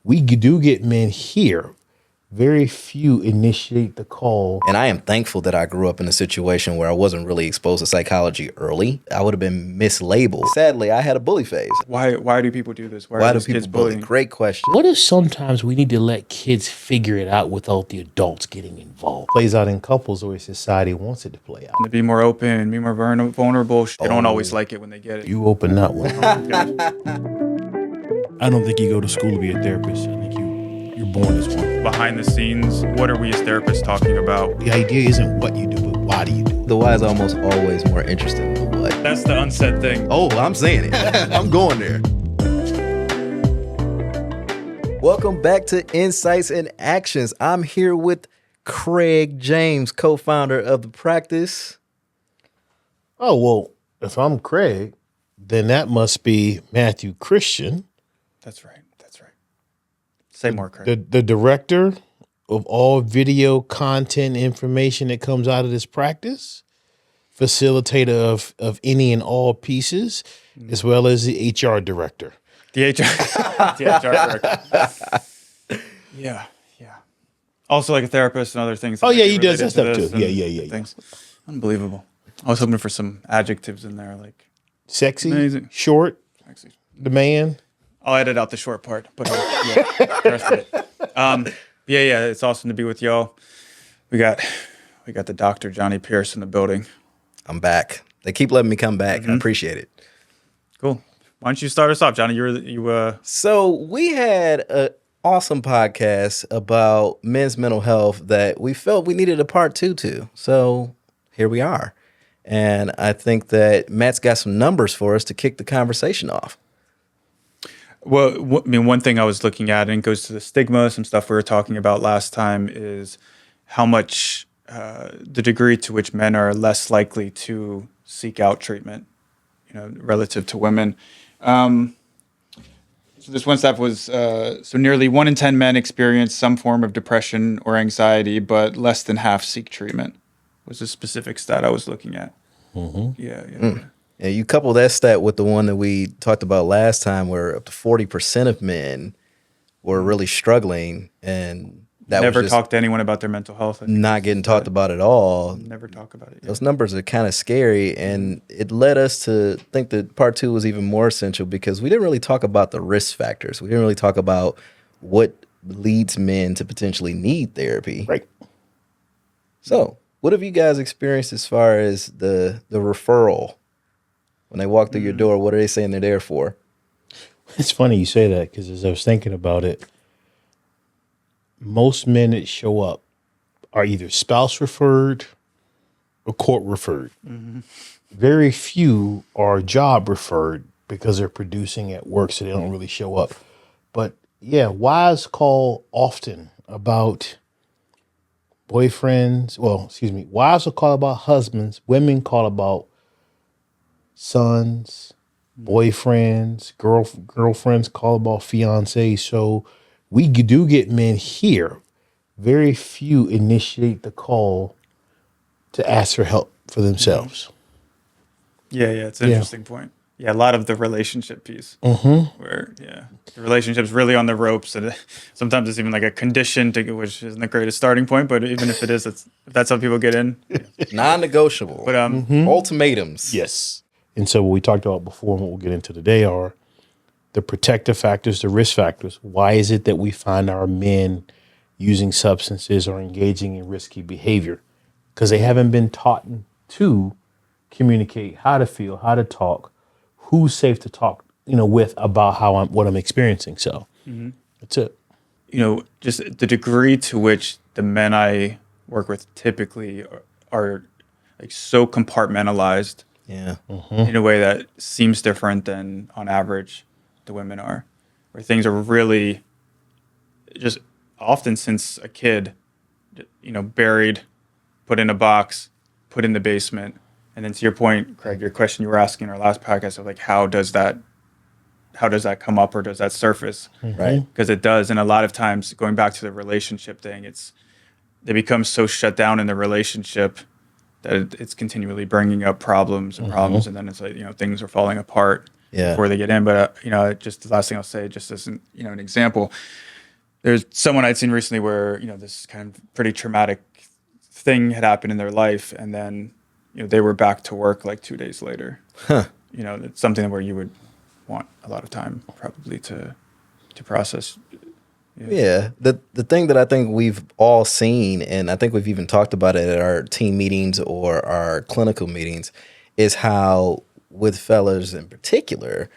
We do get men here. Very few initiate the call. And I am thankful that I grew up in a situation where I wasn't really exposed to psychology early. I would have been mislabeled. Sadly, I had a bully phase. Why do people do this? Why do these people kids bully? bullying? Great question. What if sometimes we need to let kids figure it out without the adults getting involved? Plays out in couples the way society wants it to play out. To be more open, be more vulnerable. They don't always like it when they get it. You open that one. I don't think you go to school to be a therapist. I think you're born as one. Behind the scenes, what are we as therapists talking about? The idea isn't what you do, but why do you do it? The why is almost always more interesting than the what. That's the unsaid thing. Oh, I'm saying it. I'm going there. Welcome back to Insights and Actions. I'm here with Craig James, co-founder of The Practice. Oh, well, if I'm Craig, then that must be Matthew Christian. That's right. Say more, Craig. The director of all video content information that comes out of this practice, facilitator of any and all pieces, as well as the HR director. The HR director. Yeah. Also like a therapist and other things. Oh, yeah, he does that stuff too. Yeah. Things. Unbelievable. I was hoping for some adjectives in there, like Sexy, amazing, short, Actually, the man. I'll edit out the short part, but yeah, the rest of it. Yeah, it's awesome to be with y'all. We got the Dr. Johnny Pierce in the building. I'm back. They keep letting me come back. I appreciate it. Cool. Why don't you start us off, Johnny? So we had an awesome podcast about men's mental health that we felt we needed a part 2 to. So here we are. And I think that Matt's got some numbers for us to kick the conversation off. Well, one thing I was looking at, and it goes to the stigma, some stuff we were talking about last time, is how much the degree to which men are less likely to seek out treatment, relative to women. So this one stuff was, so nearly 1 in 10 men experience some form of depression or anxiety, but less than half seek treatment, was a specific stat I was looking at. Mm-hmm. Yeah. Yeah, you couple that stat with the one that we talked about last time, where up to 40% of men were really struggling, and that never was just talk to anyone about their mental health. not getting talked about at all. Never talk about it. Yeah. Those numbers are kind of scary, and it led us to think that part 2 was even more essential because we didn't really talk about the risk factors. We didn't really talk about what leads men to potentially need therapy. Right. So, what have you guys experienced as far as the referral? When they walk through your door, what are they saying they're there for? It's funny you say that because as I was thinking about it, most men that show up are either spouse referred or court referred. Mm-hmm. Very few are job referred because they're producing at work, so they don't really show up. But yeah, wives call often about boyfriends. Wives will call about husbands. Women call about sons, boyfriends, girlfriends, call about fiancés. So we do get men here. Very few initiate the call to ask for help for themselves. Yeah, it's an interesting point. Yeah, a lot of the relationship piece where, the relationship's really on the ropes, and sometimes it's even like a condition to, which isn't the greatest starting point, but even if it is, if that's how people get in. Non-negotiable. But ultimatums. Yes. And so what we talked about before and what we'll get into today are the protective factors, the risk factors. Why is it that we find our men using substances or engaging in risky behavior? Because they haven't been taught to communicate how to feel, how to talk, who's safe to talk, with about what I'm experiencing. So that's it. Just the degree to which the men I work with typically are like so compartmentalized. Yeah. In a way that seems different than on average the women are, where things are really just often since a kid, buried, put in a box, put in the basement. And then to your point, Craig, your question you were asking in our last podcast of like, how does that come up or does that surface? Right. Because it does. And a lot of times going back to the relationship thing, they become so shut down in the relationship that it's continually bringing up problems. And then it's like, things are falling apart before they get in. But, just the last thing I'll say, just as an example, there's someone I'd seen recently where, this kind of pretty traumatic thing had happened in their life, and then, they were back to work like 2 days later. It's something where you would want a lot of time probably to process. Yeah. The thing that I think we've all seen, and I think we've even talked about it at our team meetings or our clinical meetings, is how with fellas in particular,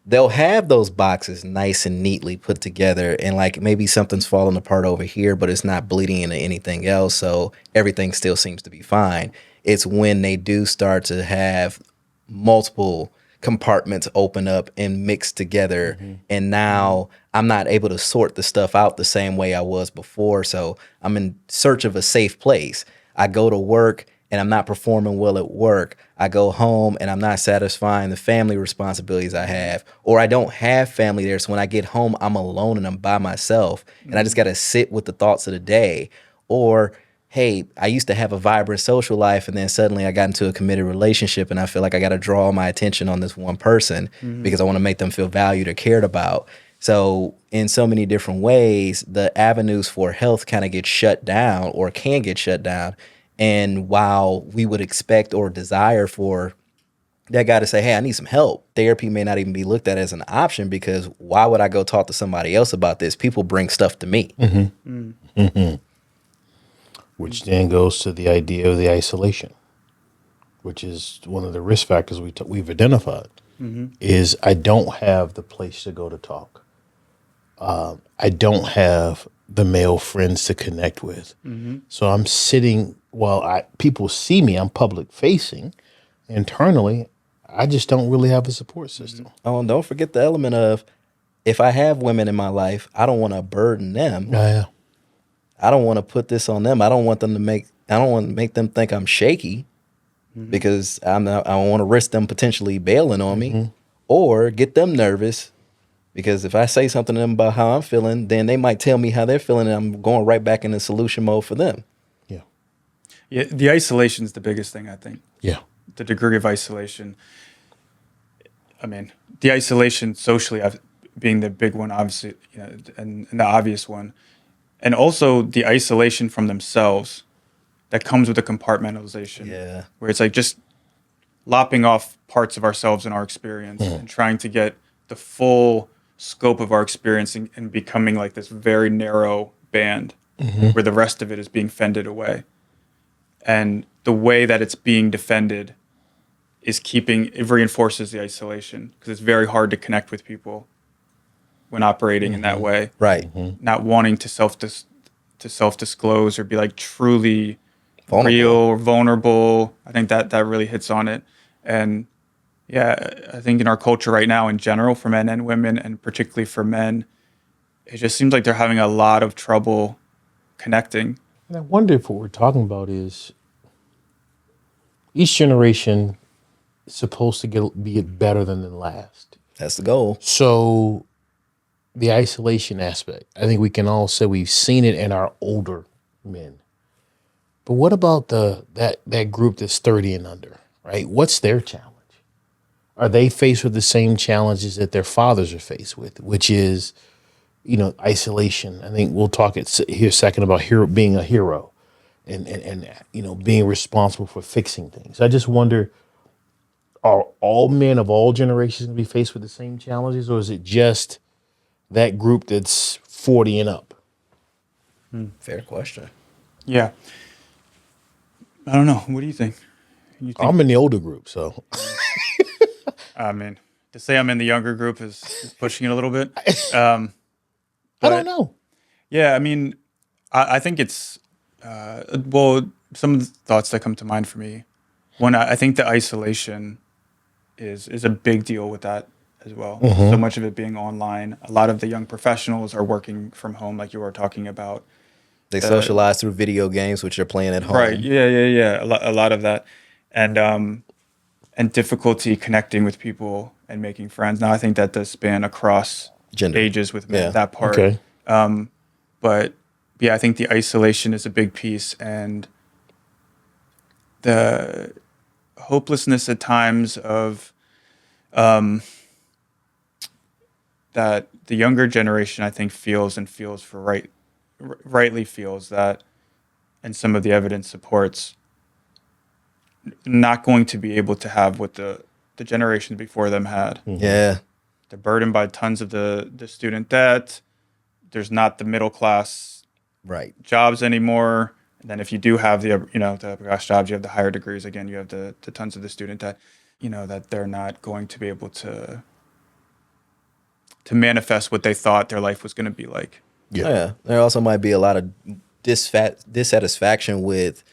they'll have those boxes nice and neatly put together, and like maybe something's falling apart over here, but it's not bleeding into anything else, so everything still seems to be fine. It's when they do start to have multiple compartments open up and mix together, and now I'm not able to sort the stuff out the same way I was before, so I'm in search of a safe place. I go to work and I'm not performing well at work. I go home and I'm not satisfying the family responsibilities I have, or I don't have family there, so when I get home I'm alone and I'm by myself, and I just got to sit with the thoughts of the day. Or hey, I used to have a vibrant social life, and then suddenly I got into a committed relationship, and I feel like I got to draw all my attention on this one person because I want to make them feel valued or cared about. So in so many different ways, the avenues for health kind of get shut down or can get shut down. And while we would expect or desire for that guy to say, hey, I need some help, therapy may not even be looked at as an option, because why would I go talk to somebody else about this? People bring stuff to me. Which then goes to the idea of the isolation, which is one of the risk factors we've identified, is I don't have the place to go to talk. I don't have the male friends to connect with. So I'm sitting while people see me, I'm public facing. Internally, I just don't really have a support system. Oh, and don't forget the element of, if I have women in my life, I don't want to burden them. Yeah. I don't want to put this on them. I don't want to make them think I'm shaky, because I don't want to risk them potentially bailing on me or get them nervous, because if I say something to them about how I'm feeling, then they might tell me how they're feeling, and I'm going right back into solution mode for them. Yeah, the isolation is the biggest thing, I think. Yeah. The degree of isolation. I mean, the isolation socially being the big one, obviously, and the obvious one. And also the isolation from themselves that comes with the compartmentalization. Yeah. Where it's like just lopping off parts of ourselves and our experience and trying to get the full scope of our experience and becoming like this very narrow band where the rest of it is being fended away. And the way that it's being defended it reinforces the isolation, because it's very hard to connect with people when operating in that way. Right. Not wanting to self-disclose or be like truly Vulnerable. real or vulnerable. I think that really hits on it. And yeah, I think in our culture right now in general, for men and women, and particularly for men, it just seems like they're having a lot of trouble connecting. And I wonder if what we're talking about is each generation is supposed to be better than the last. That's the goal. So the isolation aspect, I think we can all say we've seen it in our older men. But what about that group that's 30 and under, right? What's their challenge? Are they faced with the same challenges that their fathers are faced with, which is, isolation? I think we'll talk here a second about being a hero and being responsible for fixing things. I just wonder, are all men of all generations going to be faced with the same challenges, or is it just that group that's 40 and up? Fair question. Yeah. I don't know. What do you think? I'm in the older group, so. I mean, to say I'm in the younger group is pushing it a little bit. I don't know. Yeah, I mean, I think it's, some of the thoughts that come to mind for me. One, I think the isolation is a big deal with that as well. So much of it being online. A lot of the young professionals are working from home, like you were talking about. They socialize through video games, which they're playing at home. Right. Yeah. A lot of that. And difficulty connecting with people and making friends. Now, I think that does span across Gender. ages with men, that part. Okay. But yeah, I think the isolation is a big piece, and the hopelessness at times of the that the younger generation, I think, rightly feels that, and some of the evidence supports, not going to be able to have what the generations before them had. Yeah. They're burdened by tons of the student debt. There's not the middle class Right. jobs anymore. And then if you do have the upper class jobs, you have the higher degrees. Again, you have the tons of the student debt. That they're not going to be able to manifest what they thought their life was going to be like. Yeah. There also might be a lot of dissatisfaction with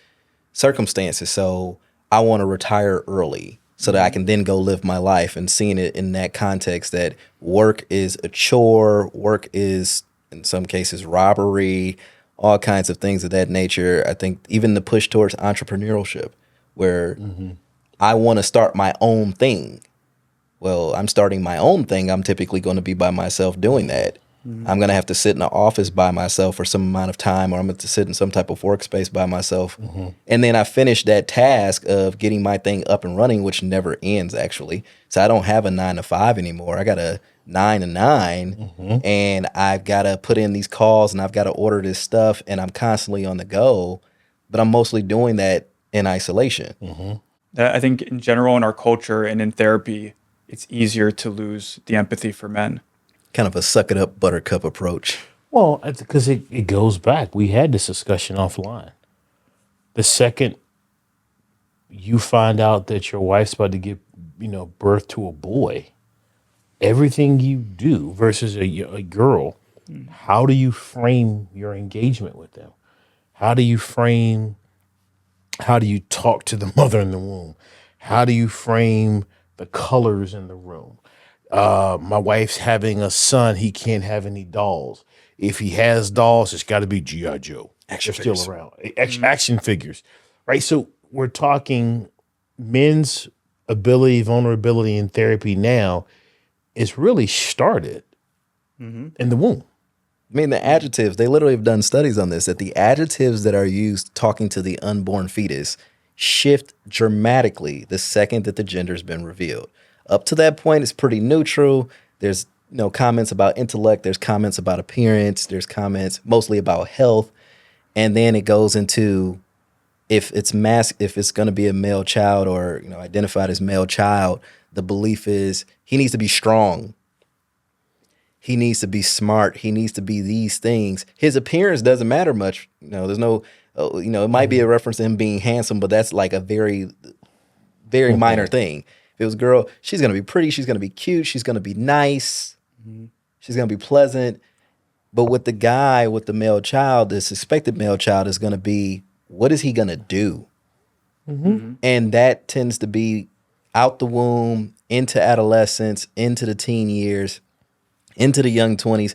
circumstances. So I want to retire early so that I can then go live my life, and seeing it in that context that work is a chore, work is in some cases robbery, all kinds of things of that nature. I think even the push towards entrepreneurship, where I want to start my own thing. Well, I'm starting my own thing. I'm typically going to be by myself doing that. I'm going to have to sit in an office by myself for some amount of time, or I'm going to sit in some type of workspace by myself. And then I finish that task of getting my thing up and running, which never ends, actually. So I don't have a 9 to 5 anymore. I got a 9 to 9, and I've got to put in these calls, and I've got to order this stuff, and I'm constantly on the go. But I'm mostly doing that in isolation. I think in general in our culture and in therapy, it's easier to lose the empathy for men. Kind of a suck it up buttercup approach. Well, it's because it goes back. We had this discussion offline. The second you find out that your wife's about to give, birth to a boy, everything you do versus a girl, how do you frame your engagement with them? How do you talk to the mother in the womb? How do you frame the colors in the room? My wife's having a son. He can't have any dolls. If he has dolls, it's got to be G.I. Joe. They're still around. Action figures, right? So we're talking men's ability, vulnerability in therapy now is really started in the womb. I mean, the adjectives, they literally have done studies on this, that the adjectives that are used talking to the unborn fetus shift dramatically the second that the gender's been revealed. Up to that point, it's pretty neutral. There's comments about intellect. There's comments about appearance. There's comments mostly about health. And then it goes into if it's going to be a male child or identified as male child, the belief is he needs to be strong. He needs to be smart. He needs to be these things. His appearance doesn't matter much. There's no, it might be a reference to him being handsome, but that's like a very, very minor thing. If it was a girl, she's going to be pretty. She's going to be cute. She's going to be nice. She's going to be pleasant. But with the guy, with the male child, the suspected male child is going to be, what is he going to do? And that tends to be out the womb, into adolescence, into the teen years, into the young 20s.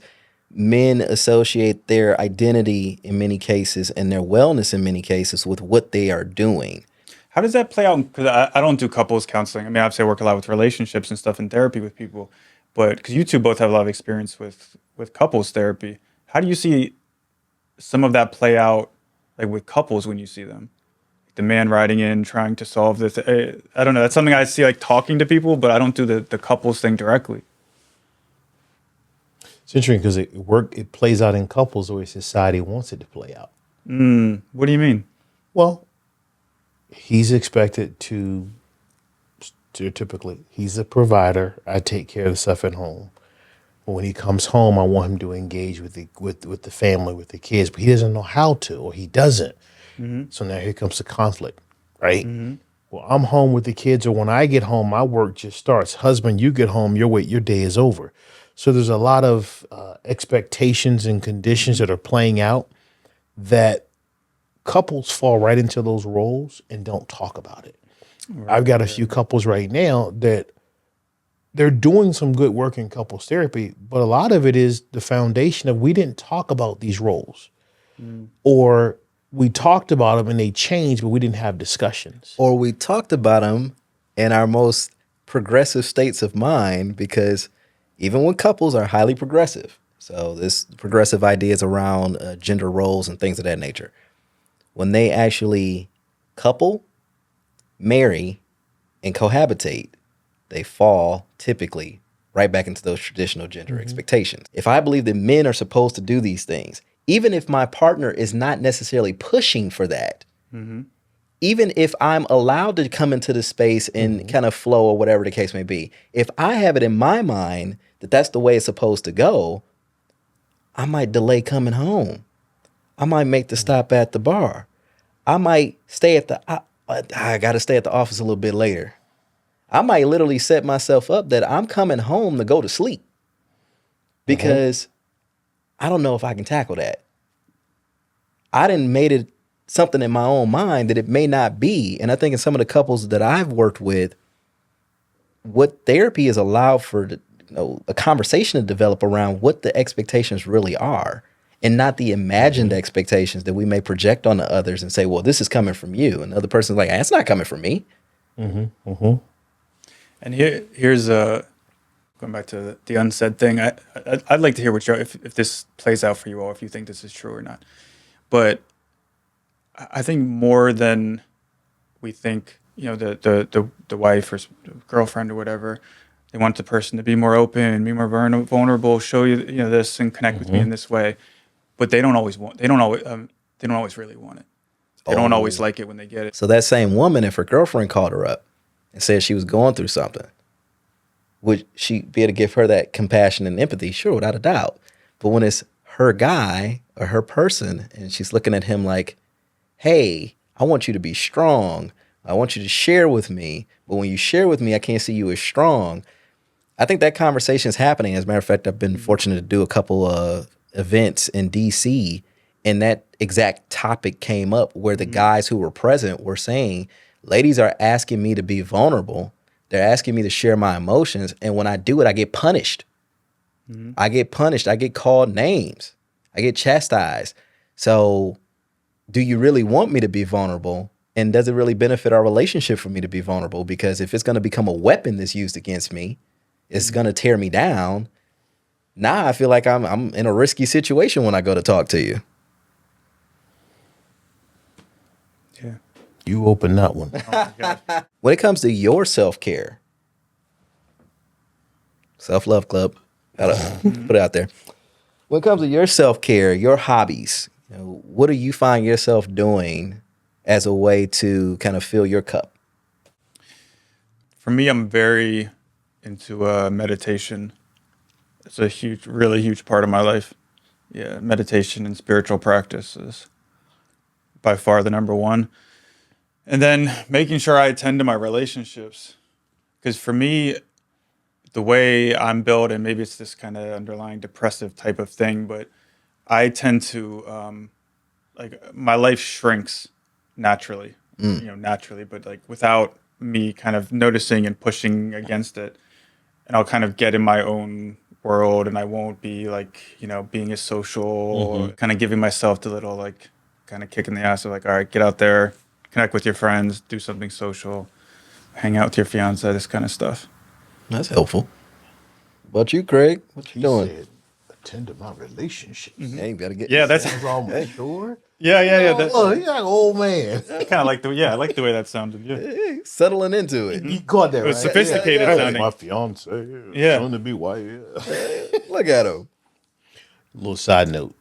Men associate their identity in many cases and their wellness in many cases with what they are doing. How does that play out? Because I don't do couples counseling. I mean, obviously I work a lot with relationships and stuff in therapy with people, but because you two both have a lot of experience with couples therapy, how do you see some of that play out, like with couples when you see them? The man writing in, trying to solve this. I don't know. That's something I see like talking to people, but I don't do the couples thing directly. It's interesting because it plays out in couples the way society wants it to play out. What do you mean? Well, he's expected to typically, he's a provider. I take care of the stuff at home. But when he comes home, I want him to engage with the family, with the kids, but he doesn't know how to, or he doesn't. So now here comes the conflict, right? Well, I'm home with the kids, or when I get home, my work just starts. Husband, you get home, your day is over. So there's a lot of expectations and conditions that are playing out that couples fall right into those roles and don't talk about it. Right. I've got a few couples right now that they're doing some good work in couples therapy, but a lot of it is the foundation of we didn't talk about these roles, or we talked about them and they changed, but we didn't have discussions. Or we talked about them in our most progressive states of mind, because even when couples are highly progressive, so this progressive ideas around gender roles and things of that nature, when they actually couple, marry, and cohabitate, they fall typically right back into those traditional gender expectations. If I believe that men are supposed to do these things, even if my partner is not necessarily pushing for that, even if I'm allowed to come into the space and kind of flow or whatever the case may be, if I have it in my mind that that's the way it's supposed to go, I might delay coming home. I might make the stop at the bar. I might stay at I got to stay at the office a little bit later. I might literally set myself up that I'm coming home to go to sleep because I don't know if I can tackle that. I didn't made it something in my own mind that it may not be. And I think in some of the couples that I've worked with, what therapy has allowed for a conversation to develop around what the expectations really are and not the imagined expectations that we may project on the others and say, well, this is coming from you. And the other person's like, it's not coming from me. And here's going back to the unsaid thing. I'd like to hear if this plays out for you all, if you think this is true or not. But I think more than we think, the wife or girlfriend or whatever, they want the person to be more open, be more vulnerable, show you, this and connect with me in this way. But they don't always really want it. They don't always like it when they get it. So that same woman, if her girlfriend called her up and said she was going through something, would she be able to give her that compassion and empathy? Sure, without a doubt. But when it's her guy or her person and she's looking at him like, hey, I want you to be strong. I want you to share with me. But when you share with me, I can't see you as strong. I think that conversation is happening. As a matter of fact, I've been fortunate to do a couple of events in DC, and that exact topic came up where the guys who were present were saying, ladies are asking me to be vulnerable. They're asking me to share my emotions. And when I do it, I get punished. I get punished. I get called names. I get chastised. So do you really want me to be vulnerable? And does it really benefit our relationship for me to be vulnerable? Because if it's going to become a weapon that's used against me, it's going to tear me down. Now I feel like I'm in a risky situation when I go to talk to you. Yeah. You open that one. When it comes to your self-care, self-love club, gotta put it out there. When it comes to your self-care, your hobbies, what do you find yourself doing as a way to kind of fill your cup? For me, I'm very into meditation. It's a really huge part of my life. Yeah, meditation and spiritual practice is by far the number one. And then making sure I attend to my relationships. Because for me, the way I'm built, and maybe it's this kind of underlying depressive type of thing, but I tend to, my life shrinks naturally, naturally, but like without me kind of noticing and pushing against it. And I'll kind of get in my own world and I won't be like, being as social or kind of giving myself the little like kind of kick in the ass of like, all right, get out there, connect with your friends, do something social, hang out with your fiance, this kind of stuff. That's helpful. What about you, Craig? What you doing? Said, attend to my relationships. Hey, you gotta get. Yeah, that's That's all mature. yeah. Oh, you're like an old man. I kind of like I like the way that sounded. Yeah, Hey, settling into it. You caught that, it was right? sophisticated Yeah. sounding. My fiance, Yeah. soon to be wife. Yeah. Look at him. Little side note: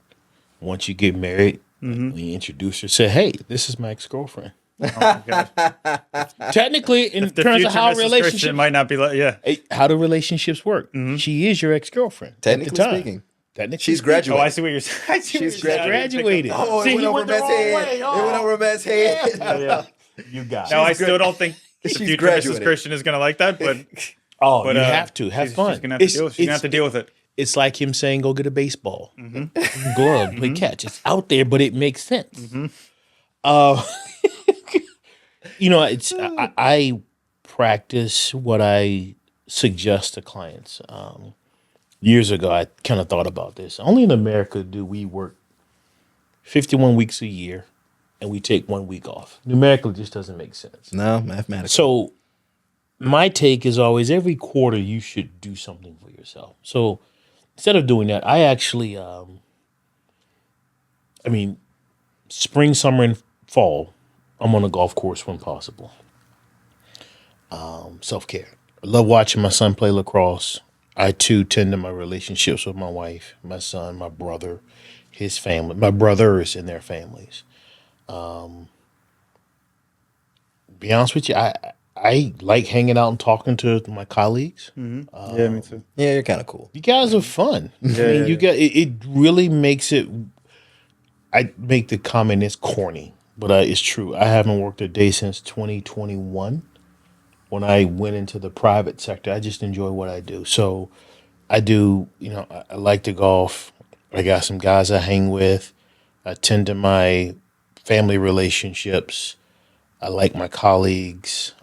once you get married, when you introduce her, say, "Hey, this is my ex-girlfriend." Oh my God. Technically, in The terms future of how Mrs. Christian relationships, might not be like, how do relationships work? She is your ex-girlfriend. at the Technically time. speaking. Technically She's speaking. graduated. Oh, I see what you're saying. I see what She's you're saying. graduated. Oh, See, it went he over went the Matt's wrong head. way. It went over Matt's head. Yeah. You got Now, it. I still don't think the She's future graduated. Mrs. Christian is going to like that, but Oh, but you have to have fun. She's going to have to deal. She's going to have to deal with it. It's like him saying, "Go get a baseball glove, play catch." It's out there, but it makes sense. It's I practice what I suggest to clients. Years ago, I kind of thought about this. Only in America do we work 51 weeks a year, and we take 1 week off. Numerically, it just doesn't make sense. No, mathematics. So my take is always every quarter you should do something for yourself. So instead of doing that, I actually, spring, summer, and fall, I'm on a golf course when possible. Self-care. I love watching my son play lacrosse. I too tend to my relationships with my wife, my son, my brother, his family, my brothers and their families. Be honest with you, I like hanging out and talking to my colleagues. Yeah, me too. Yeah, you're kind of cool. You guys are fun. I mean, yeah, you got it really makes it. I make the comment it's corny, but it's true. I haven't worked a day since 2021 when I went into the private sector. I just enjoy what I do. So I do, I like to golf. I got some guys I hang with. I tend to my family relationships. I like my colleagues.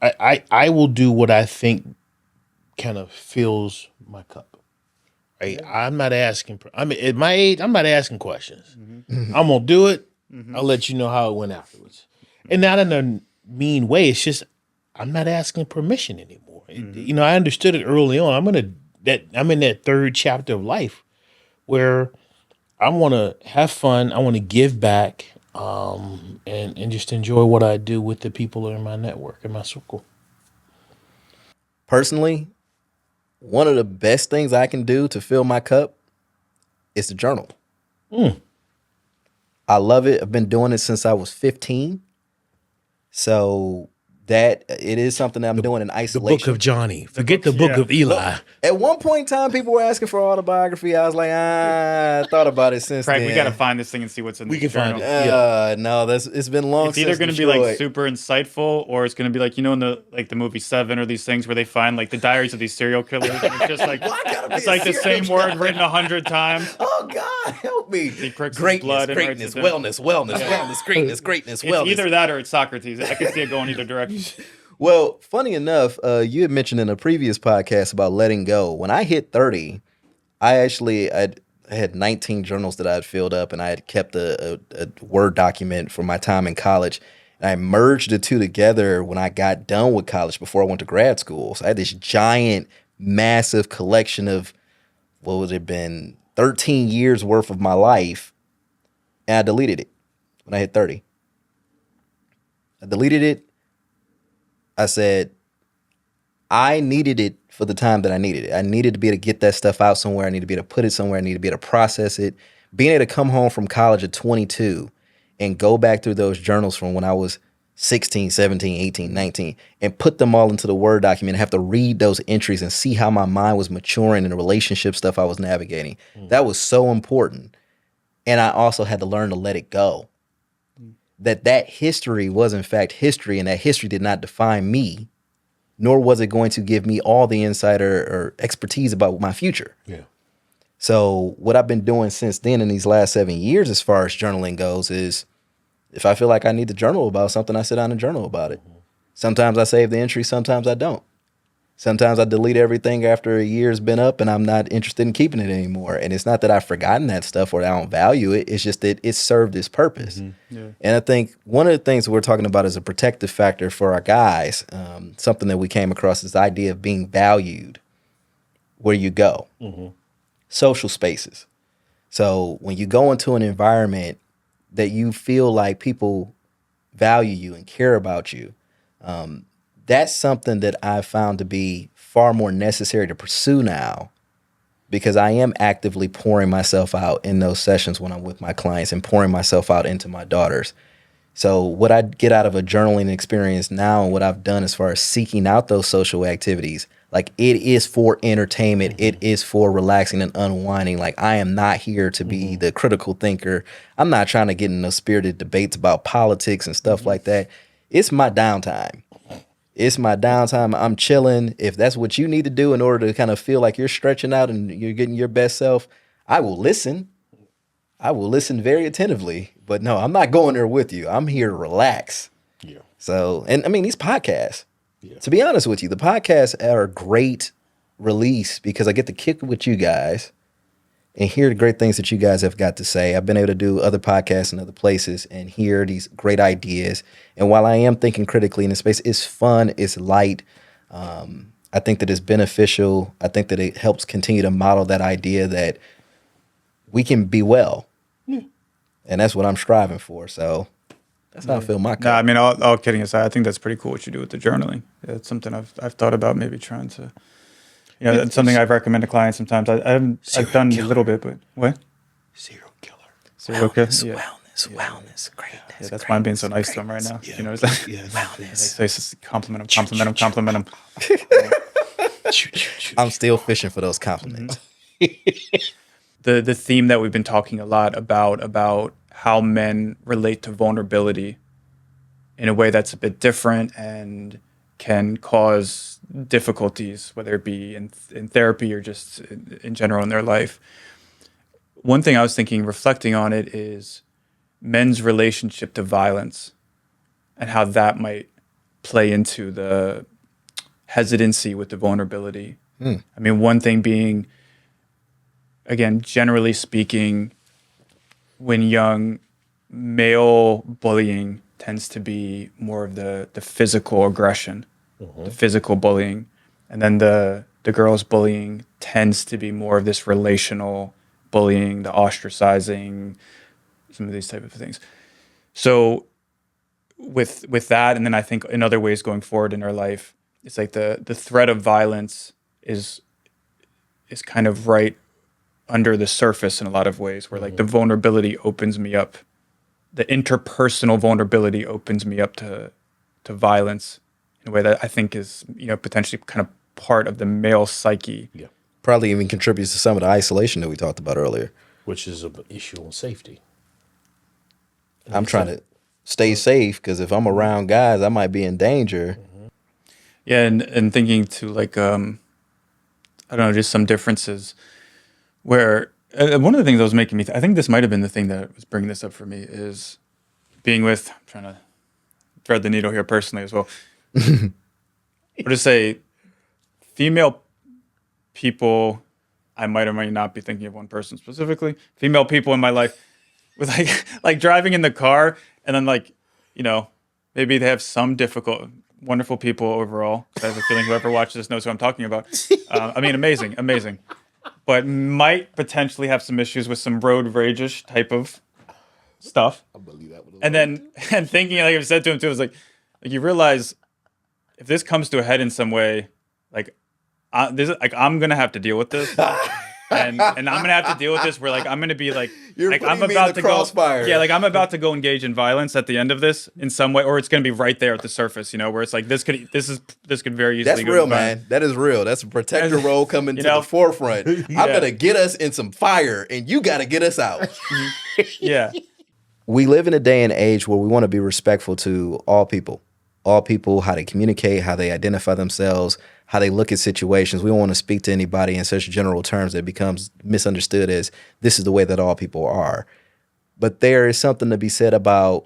I will do what I think kind of fills my cup. Right? I'm not asking. I mean, at my age, I'm not asking questions. I'm gonna do it. I'll let you know how it went afterwards, and not in a mean way. It's just I'm not asking permission anymore. I understood it early on. I'm in that third chapter of life where I want to have fun. I want to give back, and just enjoy what I do with the people in my network, in my circle. Personally, one of the best things I can do to fill my cup is to journal. I love it. I've been doing it since I was 15. So that it is something that I'm doing in The isolation. book of Johnny. Forget the book of Eli. At one point in time, people were asking for autobiography. I was like, I thought about it since Craig, then. we got to find this thing and see what's in We this can find journal. it. No, it's been long It's since either going to be like Detroit. super insightful, or it's going to be like, in the movie Seven or these things where they find like the diaries of these serial killers. And it's just like gotta be it's a like the serial same word written 100 times. Oh God, help me! crooks his Greatness, blood and greatness, writes it wellness, wellness, greatness, greatness, It's wellness. either that or it's Socrates. I can see it going either direction. Well, funny enough, you had mentioned in a previous podcast about letting go. When I hit 30, I had 19 journals that I had filled up, and I had kept a Word document from my time in college. And I merged the two together when I got done with college before I went to grad school. So I had this giant, massive collection of, what would it have been, 13 years worth of my life. And I deleted it when I hit 30. I deleted it. I said, I needed it for the time that I needed it. I needed to be able to get that stuff out somewhere. I need to be able to put it somewhere. I need to be able to process it. Being able to come home from college at 22 and go back through those journals from when I was 16, 17, 18, 19, and put them all into the Word document and have to read those entries and see how my mind was maturing and the relationship stuff I was navigating. That was so important. And I also had to learn to let it go. That history was in fact history, and that history did not define me, nor was it going to give me all the insight or expertise about my future. Yeah. So what I've been doing since then in these last 7 years, as far as journaling goes, is if I feel like I need to journal about something, I sit down and journal about it. Sometimes I save the entry, sometimes I don't. Sometimes I delete everything after a year's been up and I'm not interested in keeping it anymore. And it's not that I've forgotten that stuff or that I don't value it. It's just that it served its purpose. Yeah. And I think one of the things we're talking about is a protective factor for our guys. Something that we came across is the idea of being valued where you go. Social spaces. So when you go into an environment that you feel like people value you and care about you, that's something that I've found to be far more necessary to pursue now, because I am actively pouring myself out in those sessions when I'm with my clients and pouring myself out into my daughters. So what I get out of a journaling experience now and what I've done as far as seeking out those social activities, like it is for entertainment, it is for relaxing and unwinding. Like I am not here to be the critical thinker. I'm not trying to get in those spirited debates about politics and stuff like that. It's my downtime. It's my downtime. I'm chilling. If that's what you need to do in order to kind of feel like you're stretching out and you're getting your best self, I will listen. I will listen very attentively. But no, I'm not going there with you. I'm here to relax. Yeah. So, and I mean, these podcasts, to be honest with you, the podcasts are a great release because I get to kick with you guys and hear the great things that you guys have got to say. I've been able to do other podcasts in other places and hear these great ideas. And while I am thinking critically in this space, it's fun, it's light. I think that it's beneficial. I think that it helps continue to model that idea that we can be well. And that's what I'm striving for. So That's how I fill my cup. No, I mean, all kidding aside, I think that's pretty cool what you do with the journaling. Yeah, it's something I've thought about maybe trying to. It's something I've recommended to clients sometimes. I've done a little bit, but what? Serial killer. Serial killer. Yeah. Wellness, greatness. Yeah, that's why I'm being so nice to him right now. Yeah. You know, it's like, Wellness. compliment him. I'm still fishing for those compliments. The theme that we've been talking a lot about how men relate to vulnerability in a way that's a bit different and can cause difficulties, whether it be in therapy or just in general in their life. One thing I was thinking, reflecting on it, is men's relationship to violence and how that might play into the hesitancy with the vulnerability. I mean, one thing being, again, generally speaking, when young, male bullying tends to be more of the physical aggression, the physical bullying. And then the girls bullying tends to be more of this relational bullying, the ostracizing, some of these type of things. So with that, and then I think in other ways going forward in our life, it's like the threat of violence is kind of right under the surface in a lot of ways, where like the vulnerability opens me up, the interpersonal vulnerability opens me up to violence in a way that I think is, potentially kind of part of the male psyche. Yeah. Probably even contributes to some of the isolation that we talked about earlier. Which is an issue on safety. I'm trying to stay safe because if I'm around guys, I might be in danger. Yeah, and thinking to like, I don't know, just some differences where one of the things that was making me, I think this might have been the thing that was bringing this up for me, is being with, I'm trying to thread the needle here personally as well. Or to say, female people, I might or might not be thinking of one person specifically, female people in my life with like driving in the car and then like, maybe they have some wonderful people overall. I have a feeling whoever watches this knows who I'm talking about. I mean, amazing. But might potentially have some issues with some road rage-ish type of stuff. I believe that. And thinking, like I've said to him too, is like you realize if this comes to a head in some way, I'm gonna have to deal with this, and I'm gonna have to deal with this. Where like I'm gonna be like, I'm about to crossfire. go, yeah, like I'm about to go engage in violence at the end of this in some way, or it's gonna be right there at the surface, where it's like this could very easily. That's real, man. That is real. That's a protector role coming to the forefront. I'm gonna get us in some fire, and you gotta get us out. Yeah. We live in a day and age where we want to be respectful to all people, how they communicate, how they identify themselves, how they look at situations. We don't want to speak to anybody in such general terms that it becomes misunderstood as this is the way that all people are. But there is something to be said about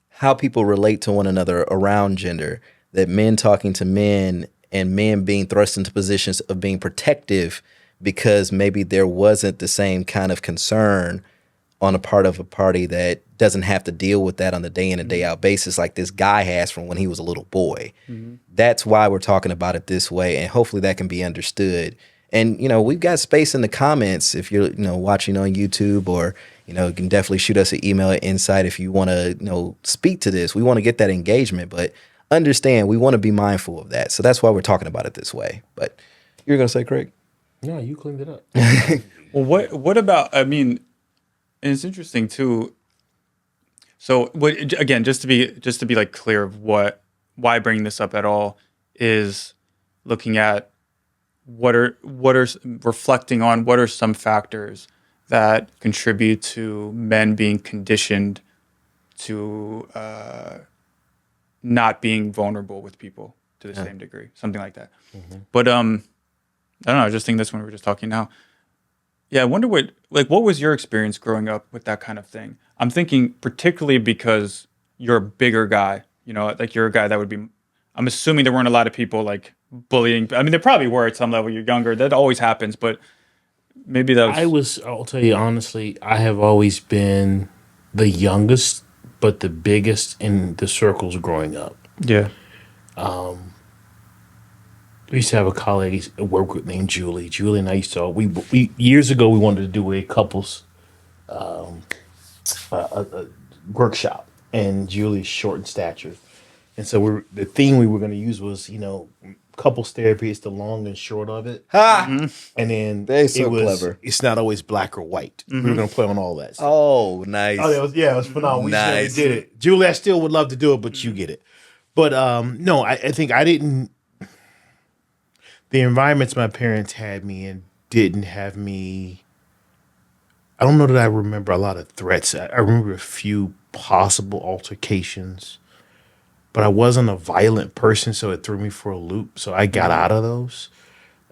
how people relate to one another around gender, that men talking to men and men being thrust into positions of being protective because maybe there wasn't the same kind of concern on a part of a party that doesn't have to deal with that on the day in and day out basis like this guy has from when he was a little boy. That's why we're talking about it this way, and hopefully that can be understood. And, we've got space in the comments if you're, watching on YouTube, or, you can definitely shoot us an email at Insight if you want to, speak to this. We want to get that engagement, but understand we want to be mindful of that. So that's why we're talking about it this way. But you're going to say, Craig? No, you cleaned it up. Well, what about, I mean, and it's interesting too. So again, just to be like clear of why bringing this up at all is looking at what are reflecting on what are some factors that contribute to men being conditioned to not being vulnerable with people to the same degree, something like that. But I don't know. I just think that's when we were just talking now. Yeah, I wonder what was your experience growing up with that kind of thing? I'm thinking particularly because you're a bigger guy, like you're a guy that would be, I'm assuming there weren't a lot of people like bullying. I mean, there probably were at some level. You're younger. That always happens, but maybe that was... I'll tell you honestly, I have always been the youngest, but the biggest in the circles growing up. Yeah. We used to have a colleague at work named Julie. Julie and I used to, we years ago, we wanted to do a couples workshop. and Julie's short in stature. And so the thing we were going to use was, couples therapy is the long and short of it. Ha! And then They're so clever. it's not always black or white. We were going to play on all that stuff. Oh, nice. Oh, it was phenomenal. We just never Nice. did it. Julie, I still would love to do it, but you get it. But no, I think I didn't. The environments my parents had me in didn't have me. I don't know that I remember a lot of threats. I remember a few possible altercations, but I wasn't a violent person, so it threw me for a loop. So I got out of those.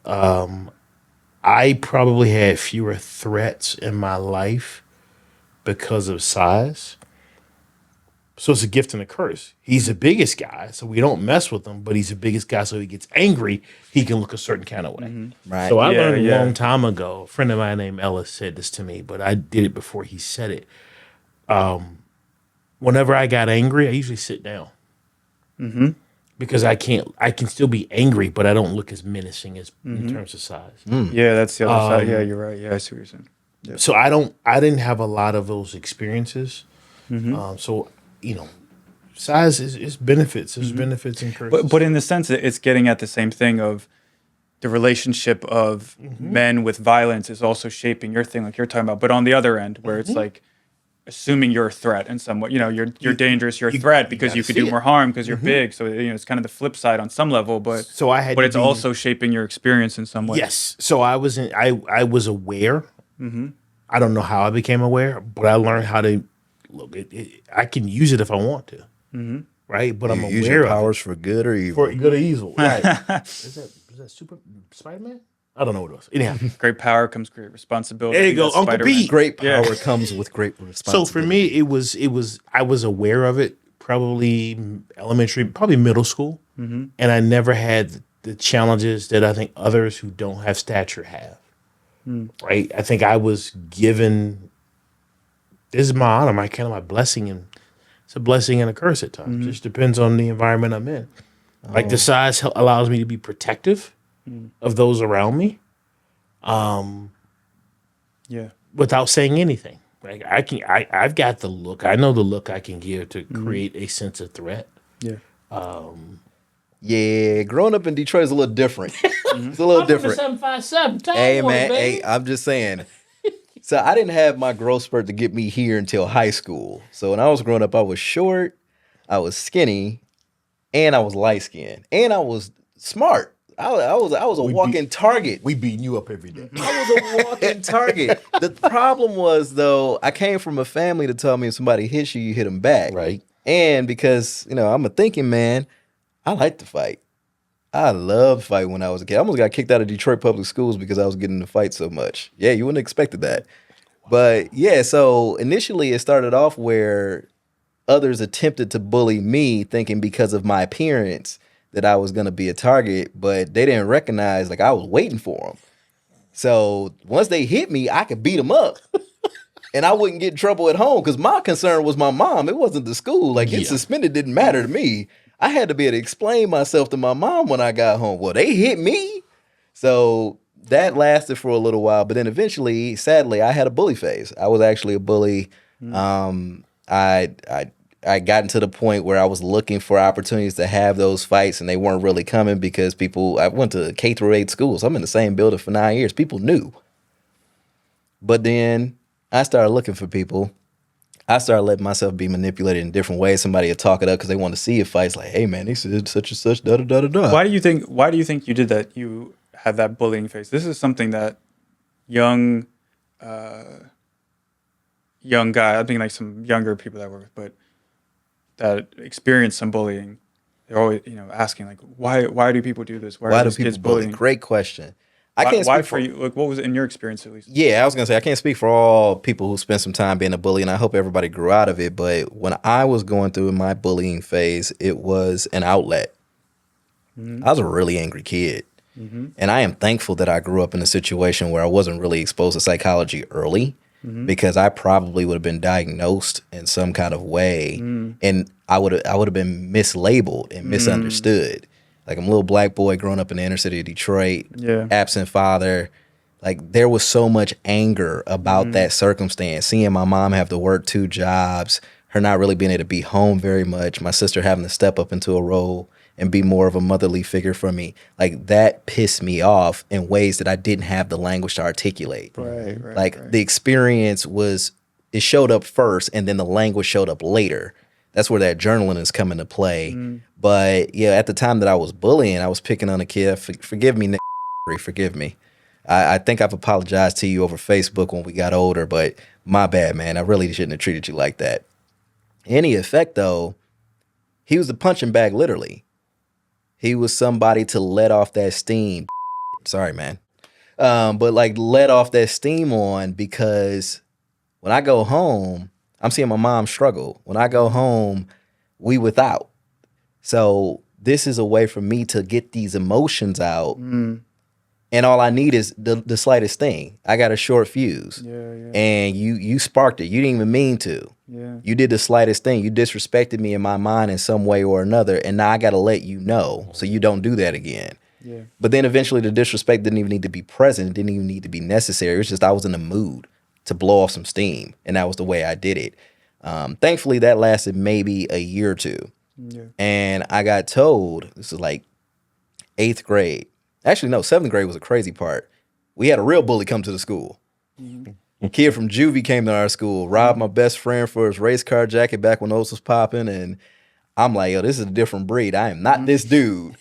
I probably had fewer threats in my life because of size. So it's a gift and a curse. He's the biggest guy, so we don't mess with him, but he's the biggest guy, so he gets angry, he can look a certain kind of way. Right. So I Yeah, learned a yeah. long time ago, a friend of mine named Ellis said this to me, but I did it before he said it. Whenever I got angry, I usually sit down. Because I can still be angry, but I don't look as menacing as in terms of size. Yeah, that's the other side. Yeah, you're right. Yeah, I see what you're saying. Yeah. So I didn't have a lot of those experiences. So size is benefits. There's benefits and curses. But in the sense that it's getting at the same thing of the relationship of men with violence is also shaping your thing, like you're talking about. But on the other end, where it's like assuming you're a threat in some way, you're dangerous, you're a threat because gotta you could see do it. more harm because you're big. So it's kind of the flip side on some level. But So I had but to it's be- also shaping your experience in some way. Yes. So I was aware. I don't know how I became aware, but I learned how to look. I can use it if I want to, right? But I'm You aware use your of powers for good or evil. it for good or evil. Right? is that Super Spider-Man? I don't know what it was. Anyhow, Great power comes great responsibility. There you go, That's Uncle Spider-Man. Pete. Great Yeah. power comes with great so responsibility. for me, it was I was aware of it probably elementary, probably middle school, and I never had the challenges that I think others who don't have stature have. Right? I think I was given. This is my honor, my blessing, and it's a blessing and a curse at times. Just depends on the environment I'm in. Like the size allows me to be protective of those around me, Yeah. without saying anything. Like I've got the look. I know the look I can give to create a sense of threat. Yeah. Yeah, growing up in Detroit is a little different. It's a little different. 757. Hey, man, hey, I'm just saying. So I didn't have my growth spurt to get me here until high school. So when I was growing up, I was short, I was skinny, and I was light skinned, and I was smart. I was a walking target. We beating you up every day. I was a walking target. The problem was, though, I came from a family that told me if somebody hits you, you hit them back. Right. And because, I'm a thinking man, I like to fight. I loved fight when I was a kid. I almost got kicked out of Detroit public schools because I was getting into fight so much. Yeah, you wouldn't have expected that. But yeah, so initially it started off where others attempted to bully me thinking because of my appearance that I was going to be a target, but they didn't recognize like I was waiting for them. So once they hit me, I could beat them up. And I wouldn't get in trouble at home because my concern was my mom. It wasn't the school. Like getting suspended didn't matter to me. I had to be able to explain myself to my mom when I got home. Well, they hit me. So that lasted for a little while. But then eventually, sadly, I had a bully phase. I was actually a bully. I gotten to the point where I was looking for opportunities to have those fights, and they weren't really coming because I went to K through 8 schools. I'm in the same building for 9 years. People knew. But then I started looking for people. I started letting myself be manipulated in different ways. Somebody would talk it up because they want to see a fight. It's like, hey man, they said such and such, da da da da da. Why do you think you did that? You had that bullying phase. This is something that young guy, I think like some younger people that I work with, but that experience some bullying, they're always, asking like, why do people do this? Why do are these people kids bully? bullying? Great question. I can't Why speak for you? Like, what was it in your experience at least? Yeah, I was gonna say I can't speak for all people who spent some time being a bully, and I hope everybody grew out of it. But when I was going through my bullying phase, it was an outlet. I was a really angry kid, and I am thankful that I grew up in a situation where I wasn't really exposed to psychology early, because I probably would have been diagnosed in some kind of way, and I would have been mislabeled and misunderstood. Like I'm a little black boy growing up in the inner city of Detroit, absent father. Like there was so much anger about that circumstance. Seeing my mom have to work 2 jobs, her not really being able to be home very much, my sister having to step up into a role and be more of a motherly figure for me. Like that pissed me off in ways that I didn't have the language to articulate. Right. The experience it showed up first and then the language showed up later. That's where that journaling is coming to play. But yeah, at the time that I was bullying, I was picking on a kid. Forgive me, Nick. Forgive me. I think I've apologized to you over Facebook when we got older, but my bad, man. I really shouldn't have treated you like that. Any effect, though, he was a punching bag, literally. He was somebody to let off that steam. Sorry, man. But like let off that steam on, because when I go home, I'm seeing my mom struggle. When I go home, we without. So this is a way for me to get these emotions out. And all I need is the slightest thing. I got a short fuse. And you sparked it. You didn't even mean to. You did the slightest thing. You disrespected me in my mind in some way or another. And now I got to let you know so you don't do that again. But then eventually the disrespect didn't even need to be present. It didn't even need to be necessary. It was just I was in the mood to blow off some steam. And that was the way I did it. Thankfully, that lasted maybe a year or two. And I got told, this is like 8th grade. Actually, no, 7th grade was a crazy part. We had a real bully come to the school. A kid from juvie came to our school, robbed my best friend for his race car jacket back when those was popping. And I'm like, yo, this is a different breed. I am not this dude.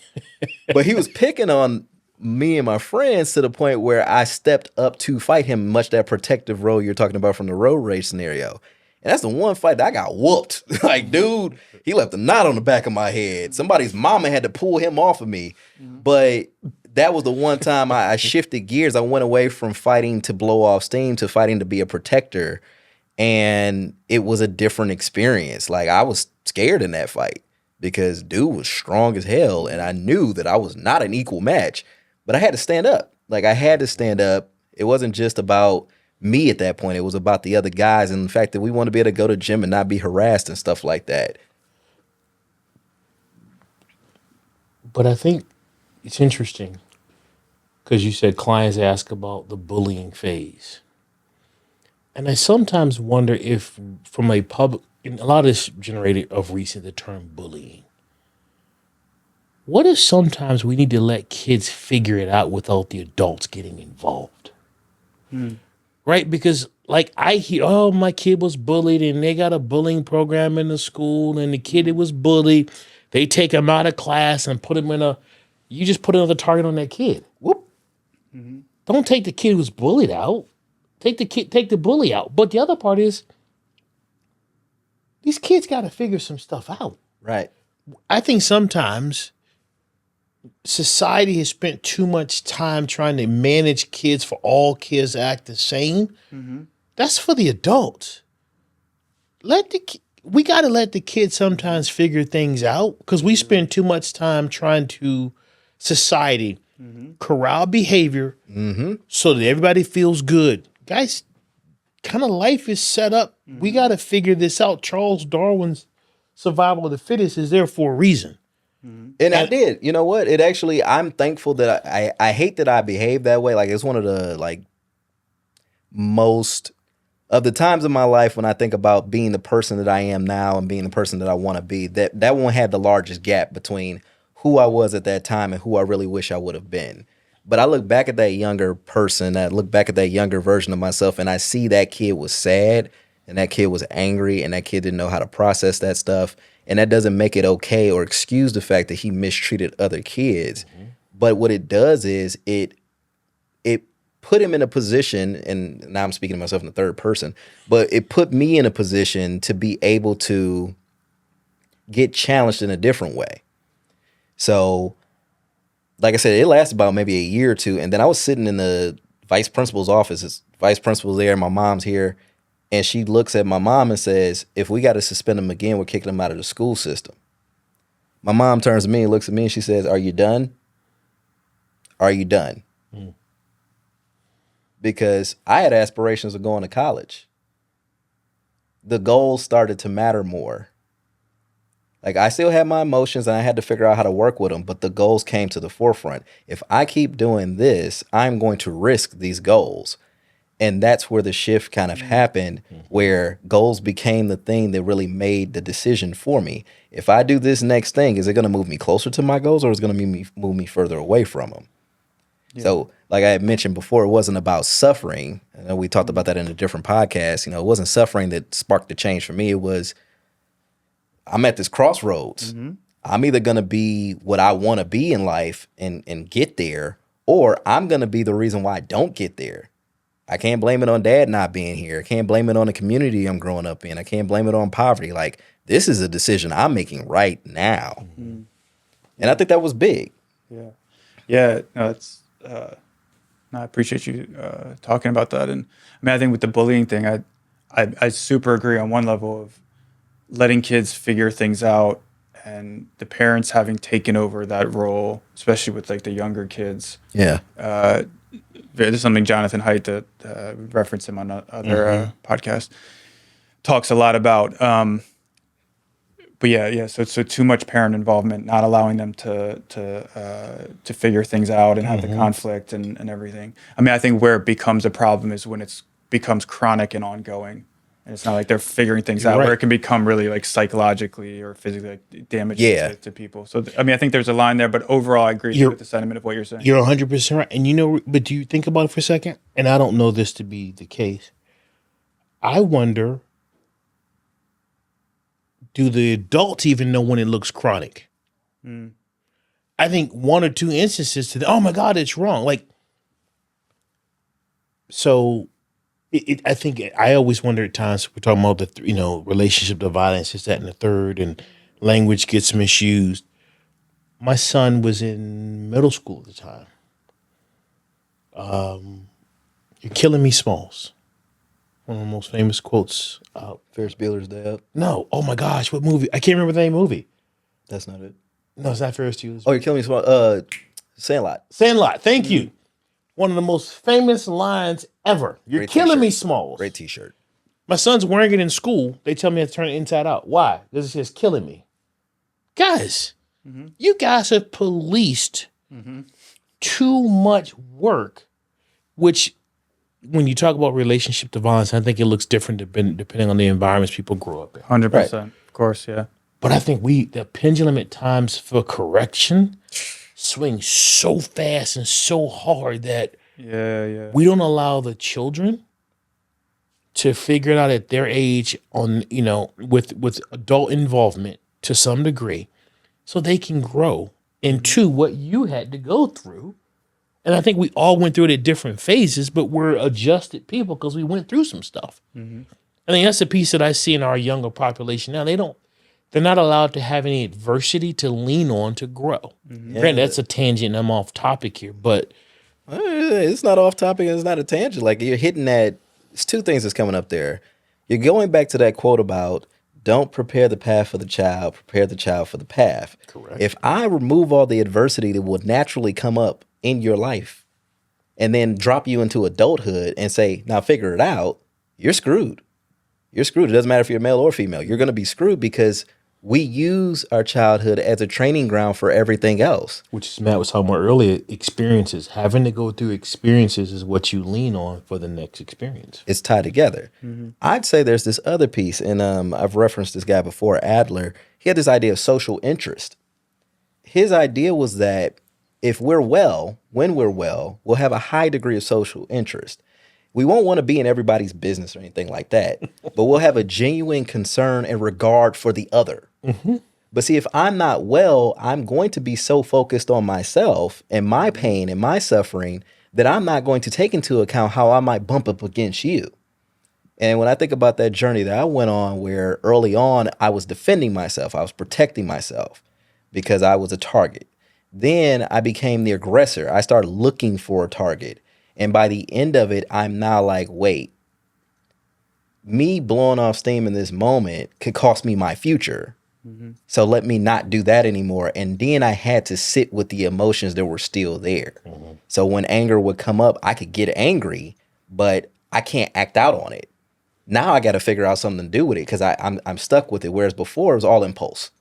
But he was picking on me and my friends to the point where I stepped up to fight him, much that protective role you're talking about from the road rage scenario. And that's the one fight that I got whooped. Like, dude, he left a knot on the back of my head. Somebody's mama had to pull him off of me. But that was the one time I shifted gears. I went away from fighting to blow off steam to fighting to be a protector. And it was a different experience. Like, I was scared in that fight because dude was strong as hell. And I knew that I was not an equal match. But I had to stand up. Like, I had to stand up. It wasn't just about me at that point. It was about the other guys and the fact that we want to be able to go to the gym and not be harassed and stuff like that. But I think it's interesting because you said clients ask about the bullying phase. And I sometimes wonder if from a public, and a lot of this generated of recent, the term bullying. What if sometimes we need to let kids figure it out without the adults getting involved? Right? Because like I hear, oh, my kid was bullied and they got a bullying program in the school and the kid that was bullied, they take him out of class and put him you just put another target on that kid. Whoop. Don't take the kid who was bullied out. Take the bully out. But the other part is these kids got to figure some stuff out. Right. I think sometimes society has spent too much time trying to manage kids for all kids to act the same. That's for the adults. We got to let the kids sometimes figure things out because we spend too much time trying to society corral behavior so that everybody feels good. Guys, kind of life is set up. We got to figure this out. Charles Darwin's survival of the fittest is there for a reason. And I did. You know what? It actually, I'm thankful that I hate that I behaved that way. Like, it's one of the, like, most of the times in my life when I think about being the person that I am now and being the person that I want to be, that one had the largest gap between who I was at that time and who I really wish I would have been. But I look back at that younger person, I look back at that younger version of myself, and I see that kid was sad, and that kid was angry, and that kid didn't know how to process that stuff. And that doesn't make it okay or excuse the fact that he mistreated other kids. But what it does is it put him in a position, and now I'm speaking to myself in the third person, but it put me in a position to be able to get challenged in a different way. So, like I said, it lasted about maybe a year or two. And then I was sitting in the vice principal's office. His vice principal's there, my mom's here. And she looks at my mom and says, if we got to suspend him again, we're kicking him out of the school system. My mom turns to me and looks at me and she says, are you done? Are you done? Because I had aspirations of going to college. The goals started to matter more. Like, I still had my emotions and I had to figure out how to work with them, but the goals came to the forefront. If I keep doing this, I'm going to risk these goals. And that's where the shift kind of happened, where goals became the thing that really made the decision for me. If I do this next thing, is it going to move me closer to my goals, or is it going to move me further away from them? Yeah. So, like I had mentioned before, it wasn't about suffering. I know we talked about that in a different podcast. You know, it wasn't suffering that sparked the change for me. It was, I'm at this crossroads. I'm either going to be what I want to be in life and get there, or I'm going to be the reason why I don't get there. I can't blame it on dad not being here. I can't blame it on the community I'm growing up in. I can't blame it on poverty. Like, this is a decision I'm making right now. And I think that was big. Yeah. Yeah. No, it's, no, I appreciate you talking about that. And I mean, I think with the bullying thing, I super agree on one level of letting kids figure things out and the parents having taken over that role, especially with like the younger kids. Yeah. There's something Jonathan Haidt that referenced him on other podcast talks a lot about. But yeah. So too much parent involvement, not allowing them to figure things out and have the conflict and everything. I mean, I think where it becomes a problem is when it becomes chronic and ongoing. And it's not like they're figuring things out, where it can become really like psychologically or physically like, damaging to people. So, I mean, I think there's a line there, but overall, I agree with the sentiment of what you're saying. You're 100% right. And you know, but do you think about it for a second? And I don't know this to be the case. I wonder, do the adults even know when it looks chronic? I think one or two instances to oh my God, it's wrong. Like, so I think I always wonder at times, we're talking about the, relationship to violence, is that and the third, and language gets misused. My son was in middle school at the time. You're killing me, Smalls. One of the most famous quotes out. Ferris Bueller's Dad. No. Oh my gosh, what movie? I can't remember the name of the movie. That's not it. No, it's not Ferris Bueller's. Oh, You're Killing Me, Smalls. Sandlot. Sandlot. Thank you. One of the most famous lines ever. You're Great killing t-shirt. me, Smalls. Great T-shirt. My son's wearing it in school. They tell me I have to turn it inside out. Why? Because it says killing me. Guys, you guys have policed too much work, which when you talk about relationship to violence, I think it looks different depending on the environments people grow up in. 100%. Of course, yeah. But I think the pendulum at times for correction swings so fast and so hard that we don't allow the children to figure it out at their age on, with adult involvement to some degree, so they can grow into what you had to go through. And I think we all went through it at different phases, but we're adjusted people because we went through some stuff. I think that's the piece that I see in our younger population now. They're not allowed to have any adversity to lean on to grow. Granted, that's a tangent and I'm off topic here, but it's not off topic and it's not a tangent. Like, you're hitting that. It's two things that's coming up there. You're going back to that quote about don't prepare the path for the child, prepare the child for the path. Correct. If I remove all the adversity that will naturally come up in your life and then drop you into adulthood and say, now figure it out, you're screwed. You're screwed. It doesn't matter if you're male or female. You're going to be screwed because we use our childhood as a training ground for everything else. which is Matt was talking about earlier, experiences. Having to go through experiences is what you lean on for the next experience. It's tied together. I'd say there's this other piece, and I've referenced this guy before, Adler. He had this idea of social interest. His idea was that if we're well, when we're well, we'll have a high degree of social interest. We won't want to be in everybody's business or anything like that, but we'll have a genuine concern and regard for the other. But see, if I'm not well, I'm going to be so focused on myself and my pain and my suffering that I'm not going to take into account how I might bump up against you. And when I think about that journey that I went on, where early on I was defending myself, I was protecting myself because I was a target. Then I became the aggressor. I started looking for a target. And by the end of it, I'm now like, wait, me blowing off steam in this moment could cost me my future. So let me not do that anymore. And then I had to sit with the emotions that were still there. So when anger would come up, I could get angry, but I can't act out on it. Now I got to figure out something to do with it because I'm stuck with it. Whereas before it was all impulse.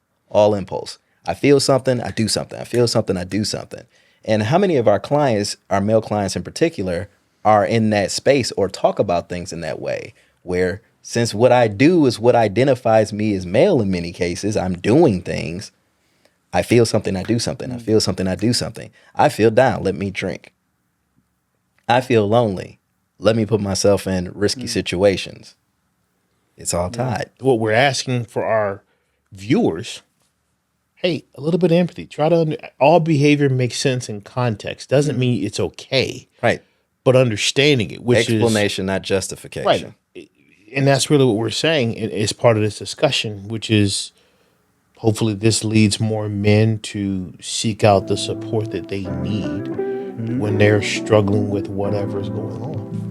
I feel something, I do something. I feel something, I do something. And how many of our clients, our male clients in particular, are in that space or talk about things in that way, where since what I do is what identifies me as male in many cases, I'm doing things. I feel something, I do something. I feel something, I do something. I feel down, let me drink. I feel lonely. Let me put myself in risky situations. It's all tied. What we're asking for our viewers, hey, a little bit of empathy. Try to all behavior makes sense in context. Doesn't mean it's okay, Right. but understanding it, which Explanation, not justification. right, and that's really what we're saying is part of this discussion, which is hopefully this leads more men to seek out the support that they need when they're struggling with whatever is going on.